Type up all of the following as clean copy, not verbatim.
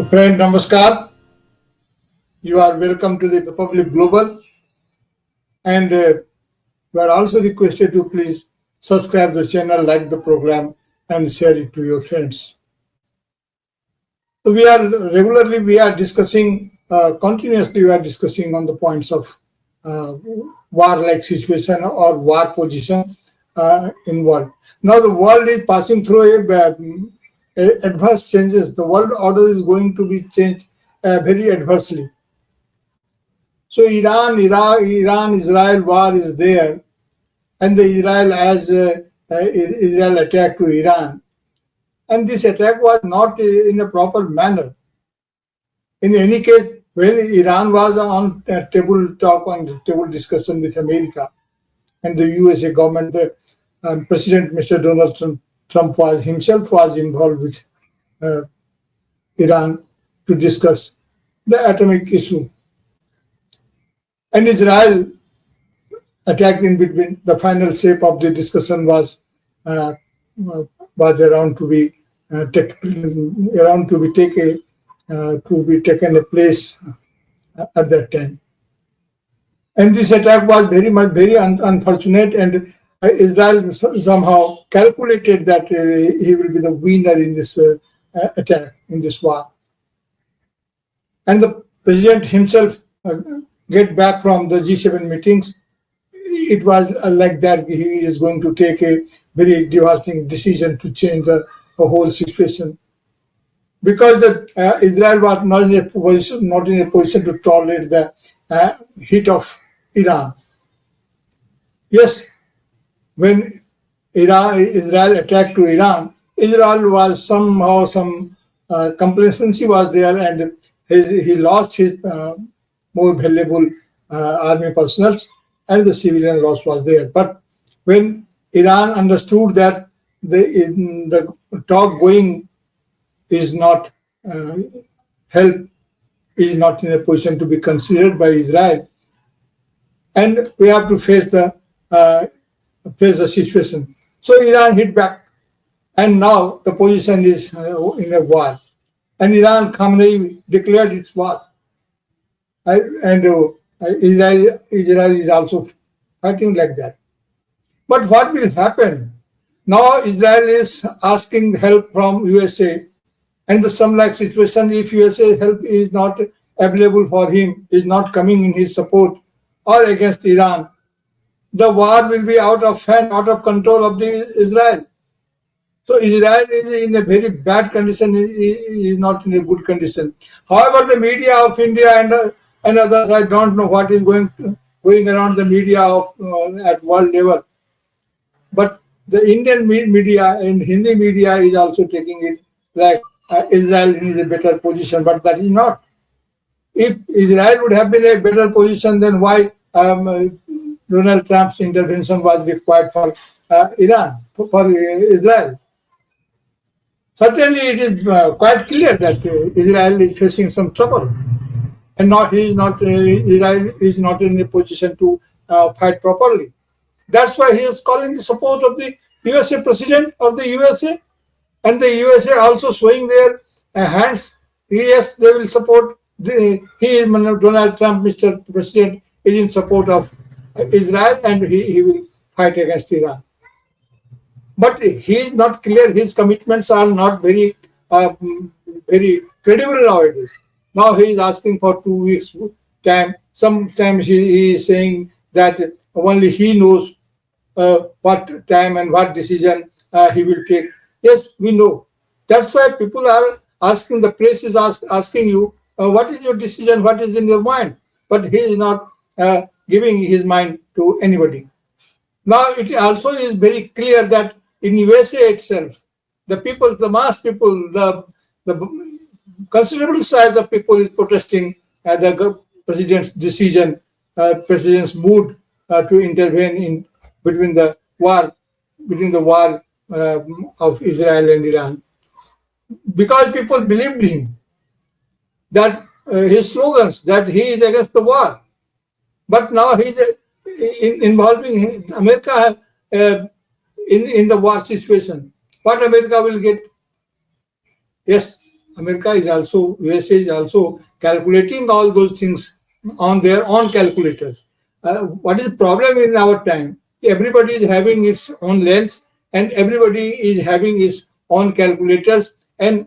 Friend, namaskar. You are welcome to the Public Global, and you are also requested to please subscribe the channel, like the program, and share it to your friends. We are discussing continuously. We are discussing on the points of war-like situation or war position in world. Now the world is passing through adverse changes. The world order is going to be changed very adversely. So Iran-Israel war is there, and the Israel attack to Iran, and this attack was not in a proper manner. In any case, when Iran was on table talk, on table discussion with America and the USA government, the President Mr. Donald Trump was himself was involved with uh, Iran to discuss the atomic issue, and Israel attacked in between. The final shape of the discussion uh, was around to be to be taken a place at that time. And this attack was very unfortunate, and Israel somehow calculated that he will be the winner in this attack, in this war. And the president himself get back from the G7 meetings. It was like that he is going to take a very devastating decision to change the whole situation, because Israel was not in a position to tolerate the heat of Iran. Yes, when Israel attacked to Iran, Israel was somehow some complacency was there, and he lost his more valuable army personnel, and the civilian loss was there. But when Iran understood that the talk going is not help, is not in a position to be considered by Israel, and we have to face the situation. So Iran hit back, and now the position is in a war, and Iran Khamenei declared its war, and Israel is also fighting like that. But what will happen? Now Israel is asking help from USA, and the some like situation, if USA help is not available for him, is not coming in his support or against Iran, the war will be out of hand, out of control of the Israel. So Israel is in a very bad condition, is not in a good condition. However, the media of India and others, I don't know what is going around the media of at world level, but the Indian media and Hindi media is also taking it like Israel is a better position, but that is not. If Israel would have been a better position, then why Donald Trump's intervention was required for Iran, for Israel? Certainly, it is quite clear that Israel is facing some trouble, and Israel is not in a position to fight properly. That's why he is calling the support of the USA president of the USA, and the USA also showing their hands. Yes, they will support. Donald Trump, Mr. President, is in support of Israel, and he will fight against Iran. But he is not clear. His commitments are not very credible nowadays. Now he is asking for 2 weeks time. Sometimes he is saying that only he knows what time and what decision he will take. Yes, we know. That's why people are asking, the press is asking you, what is your decision, what is in your mind? But he is not giving his mind to anybody. Now it also is very clear that in USA itself, the people, the mass people, the considerable size of people is protesting the president's decision, president's mood to intervene in between the war of Israel and Iran, because people believed him that his slogans that he is against the war, but now he is involving America in the war situation. What America will get? Yes, America is also, USA is also calculating all those things on their own calculators. What is the problem in our time? Everybody is having its own lens, and everybody is having its own calculators and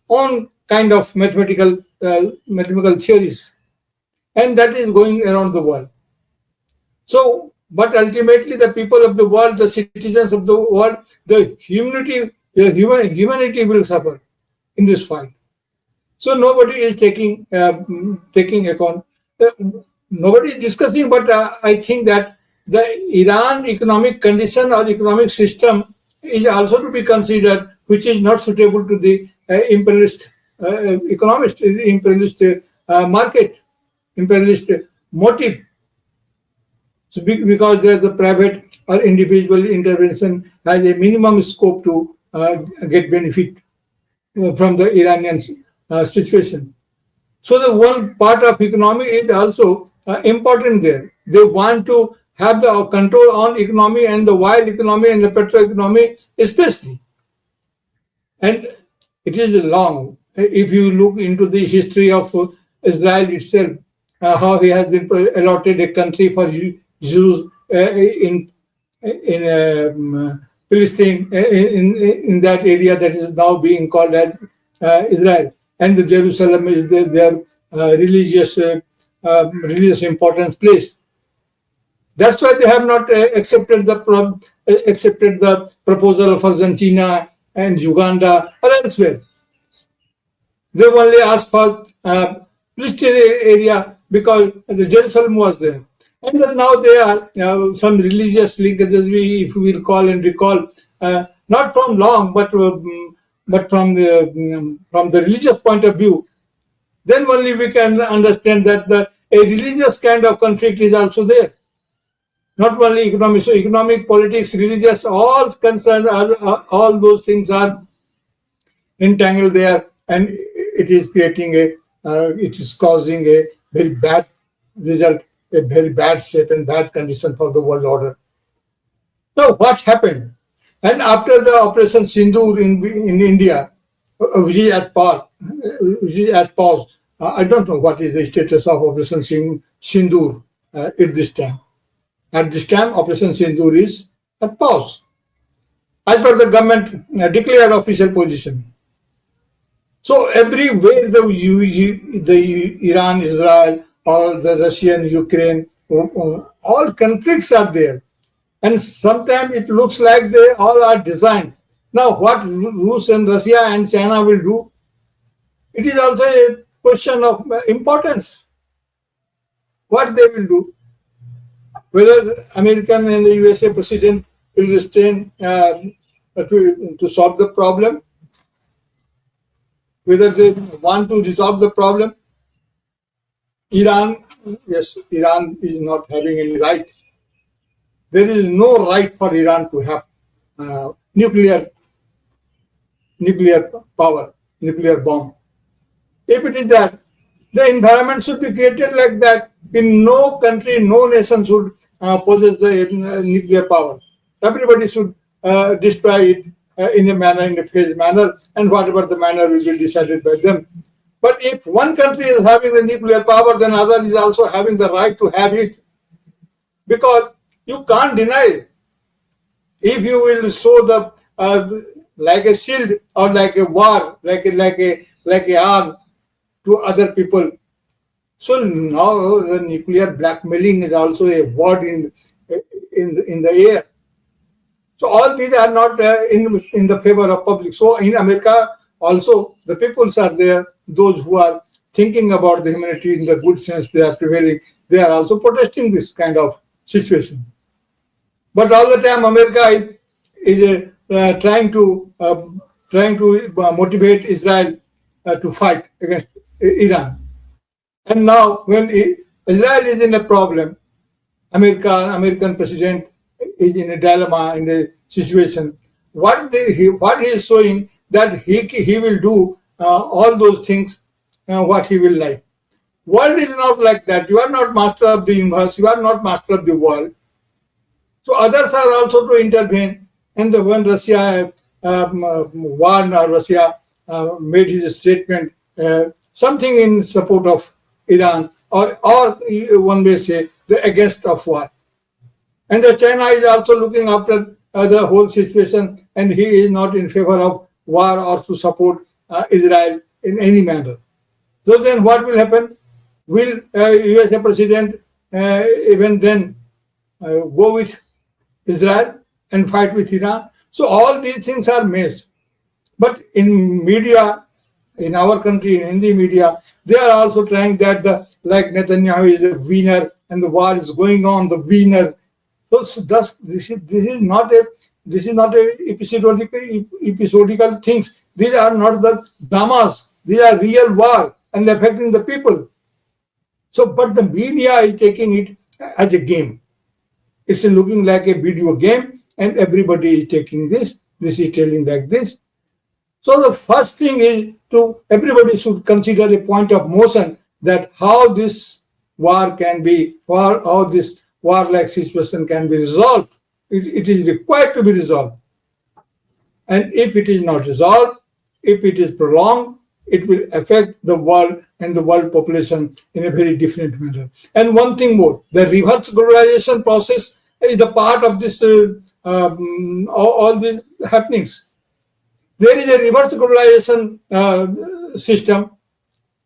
own kind of mathematical theories, and that is going around the world. So, but ultimately, the people of the world, the citizens of the world, humanity will suffer in this fight. So nobody is taking account. Uh, Nobody is discussing, but I think that the Iran economic condition or economic system is also to be considered, which is not suitable to the imperialist economist, imperialist market, imperialist motive. So because there's the private or individual intervention has a minimum scope to get benefit from the Iranian situation. So the one part of economy is also important there. They want to have the control on economy and the oil economy and the petrol economy especially. And it is long. If you look into the history of Israel itself, how he has been allotted a country for Jews in Palestine, in that area that is now being called as Israel, and the Jerusalem is their religious importance place. That's why they have not accepted the proposal of Argentina and Uganda or elsewhere. They only asked for Palestine area because the Jerusalem was there. And then now there are some religious linkages, if we will call and recall, not from long, but from the religious point of view. Then only we can understand that a religious kind of conflict is also there. Not only economic, so economic, politics, religious, all concerned, all those things are entangled there, and it is creating it is causing a very bad result, a very bad shape and bad condition for the world order. Now, what happened? And after the Operation Sindoor in India, which is at pause, I don't know what is the status of Operation Sindoor at this time. At this time, Operation Sindoor is at pause, as per the government declared official position. So everywhere the Iran, Israel, or the Russian, Ukraine, all conflicts are there. And sometimes it looks like they all are designed. Now, what Rus and Russia and China will do, it is also a question of importance. What they will do, whether American and the USA president will restrain to solve the problem, whether they want to resolve the problem. Iran, yes, Iran is not having any right. There is no right for Iran to have nuclear power, nuclear bomb. If it is that, the environment should be created like that. In no country, no nation should possess the nuclear power. Everybody should destroy it in a phased manner, and whatever the manner will be decided by them. But if one country is having the nuclear power, then other is also having the right to have it, because you can't deny it. If you will show the like a shield or like a war, like a arm to other people. So now the nuclear blackmailing is also a word in the air. So all these are not in the favor of public. So in America also the peoples are there, those who are thinking about the humanity in the good sense, they are prevailing. They are also protesting this kind of situation. But all the time America is trying to motivate Israel to fight against Iran. And now when Israel is in a problem, American president is in a dilemma, in a situation. What he is showing that he will do all those things what he will like. World is not like that. You are not master of the universe. You are not master of the world. So others are also to intervene. And when Russia warned, or Russia made his statement, something in support of Iran, or one may say the against of war. And the China is also looking after the whole situation, and he is not in favor of war or to support Israel in any manner. So then what will happen? Will USA President even then go with Israel and fight with Iran? So all these things are missed. But in media, in our country, in Hindi media, they are also trying that like Netanyahu is a winner and the war is going on, the winner. So thus, this is not a episodical things. These are not the dramas. These are real war and affecting the people. So, but the media is taking it as a game. It's looking like a video game, and everybody is taking this. This is telling like this. So the first thing is everybody should consider a point of motion that how this war can be, or how this war-like situation can be resolved. It is required to be resolved. And if it is not resolved, if it is prolonged, it will affect the world and the world population in a very different manner. And one thing more, the reverse globalization process is the part of this all these happenings. There is a reverse globalization system,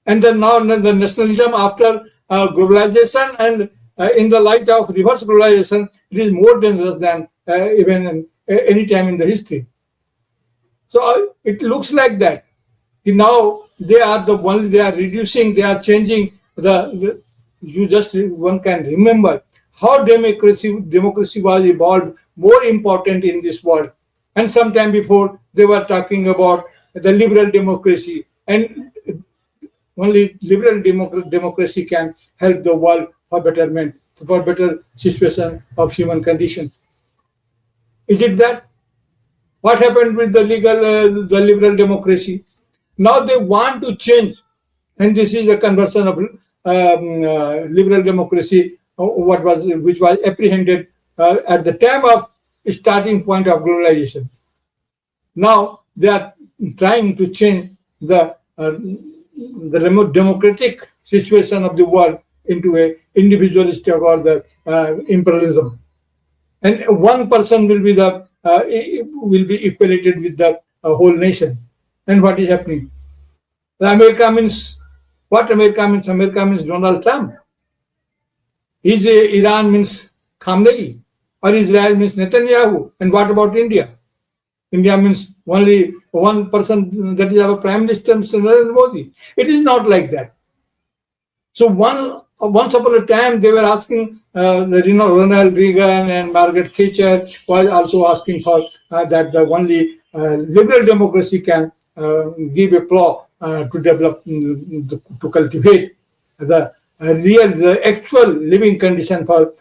and then now the nationalism after globalization, and in the light of reverse globalization, it is more dangerous than even any time in the history. So it looks like that. Now they are reducing, they are changing one can remember how democracy was evolved, more important in this world. And sometime before they were talking about the liberal democracy, and only liberal democracy can help the world for betterment, for better situation of human conditions. Is it that? What happened with the liberal democracy? Now they want to change, and this is a conversion of liberal democracy, which was apprehended at the time of starting point of globalization. Now they are trying to change the democratic situation of the world into a individualistic or the imperialism, and one person will be equated with the whole nation. And what is happening? America means what? America means Donald Trump. Iran means Khamenei, or Israel means Netanyahu. And what about India? India means only one person, that is our Prime Minister, Mr. Narendra Modi. It is not like that. So once upon a time, they were asking, Ronald Reagan and Margaret Thatcher was also asking for that the only liberal democracy can give a plow to develop, to cultivate the actual living condition for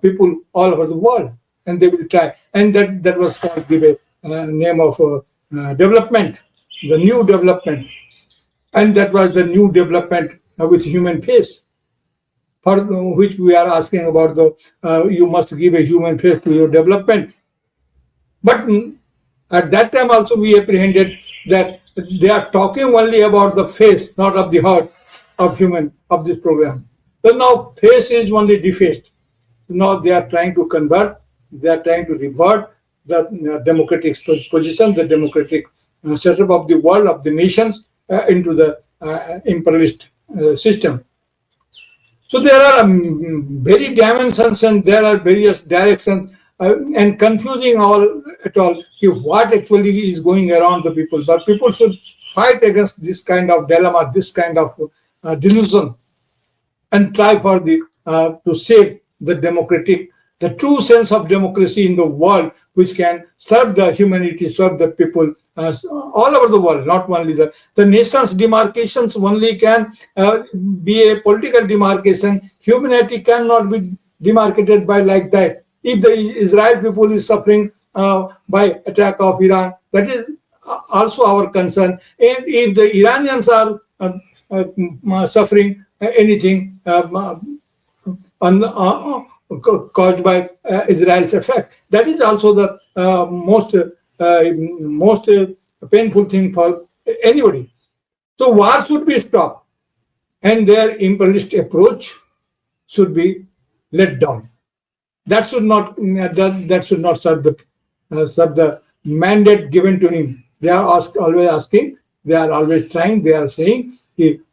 people all over the world, and they will try. And that was called, give a name of development, the new development, and that was the new development with human face, for which we are asking about you must give a human face to your development. But at that time also we apprehended that they are talking only about the face, not of the heart of this program. But now face is only defaced. Now they are trying to convert, they are trying to revert the democratic position, the democratic setup of the world, of the nations, into the imperialist system. So there are very dimensions, and there are various directions, and confusing at all what actually is going around the people. But people should fight against this kind of dilemma, this kind of delusion, and try for to save the true sense of democracy in the world, which can serve the humanity, serve the people all over the world, not only the nation's demarcations only can be a political demarcation. Humanity cannot be demarcated by like that. If the Israel people is suffering by attack of Iran, that is also our concern. And if the Iranians are suffering anything caused by Israel's effect, that is also the most painful thing for anybody. So war should be stopped, and their imperialist approach should be let down. That should not that should not serve the mandate given to him. They are always asking. They are always trying. They are saying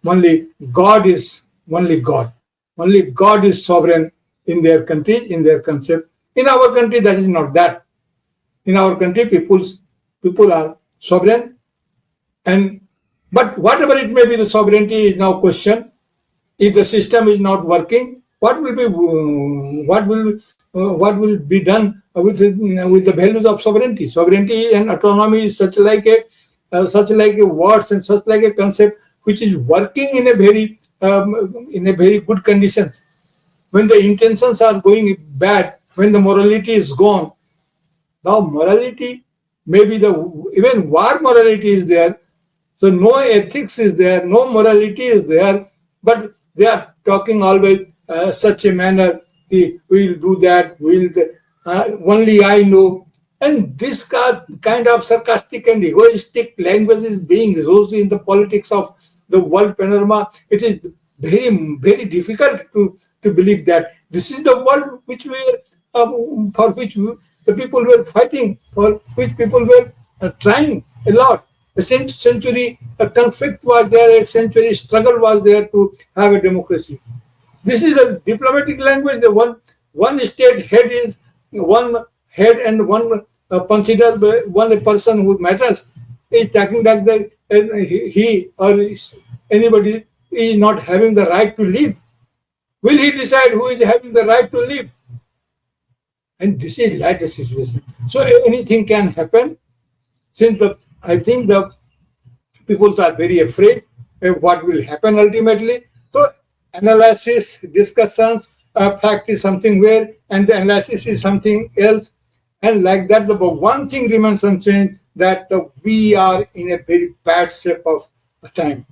only God is only God. Only God is sovereign in their country, in their concept. In our country, that is not that. In our country, people are sovereign, and but whatever it may be, the sovereignty is now questioned. If the system is not working, what will be done with the values of sovereignty? Sovereignty and autonomy is such like a words and such like a concept which is working in a very good conditions. When the intentions are going bad, when the morality is gone, now morality, maybe even war morality is there, so no ethics is there, no morality is there, but they are talking always such a manner, we'll do that, only I know. And this kind of sarcastic and egoistic language is being used in the politics of the world panorama. It is very, very difficult to believe that this is the world which for which the people were fighting, for which people were trying a lot. A century conflict was there, a century struggle was there to have a democracy. This is a diplomatic language. The one state head is one head and one considered one person who matters is talking like that, and he or anybody is not having the right to live. Will he decide who is having the right to live? And this is like the situation. So anything can happen. Since I think the people are very afraid of what will happen ultimately. So analysis, discussions, fact is something where, and the analysis is something else. And like that, the one thing remains unchanged, that we are in a very bad shape of time.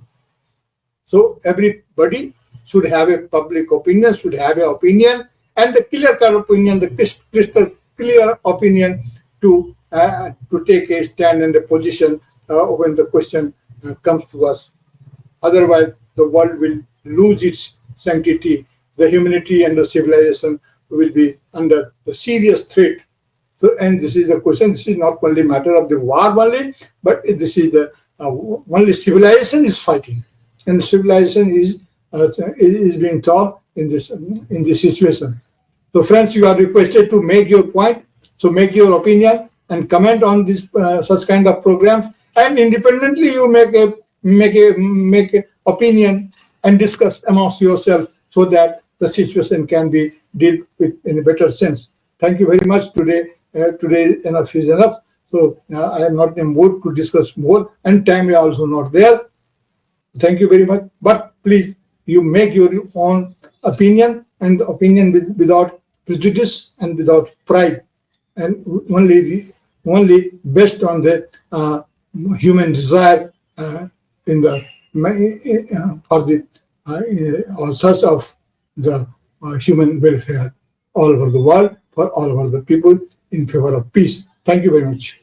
So everybody should have a public opinion, should have an opinion, and the clear-cut opinion, the crystal clear opinion to take a stand and a position when the question comes to us. Otherwise, the world will lose its sanctity. The humanity and the civilization will be under the serious threat. So, and this is a question. This is not only matter of the war only, but this is the only civilization is fighting, and civilization is being taught in this situation. So, friends, you are requested to make your point. So, make your opinion and comment on this such kind of programs, and independently you make a opinion and discuss amongst yourself so that the situation can be dealt with in a better sense. Thank you very much. Today enough is enough. So I am not in a mood to discuss more, and time is also not there. Thank you very much. But please, you make your own opinion, and opinion without prejudice and without pride, and only based on the human desire in the for the all sorts of the human welfare all over the world, for all over the people, in favor of peace. Thank you very much.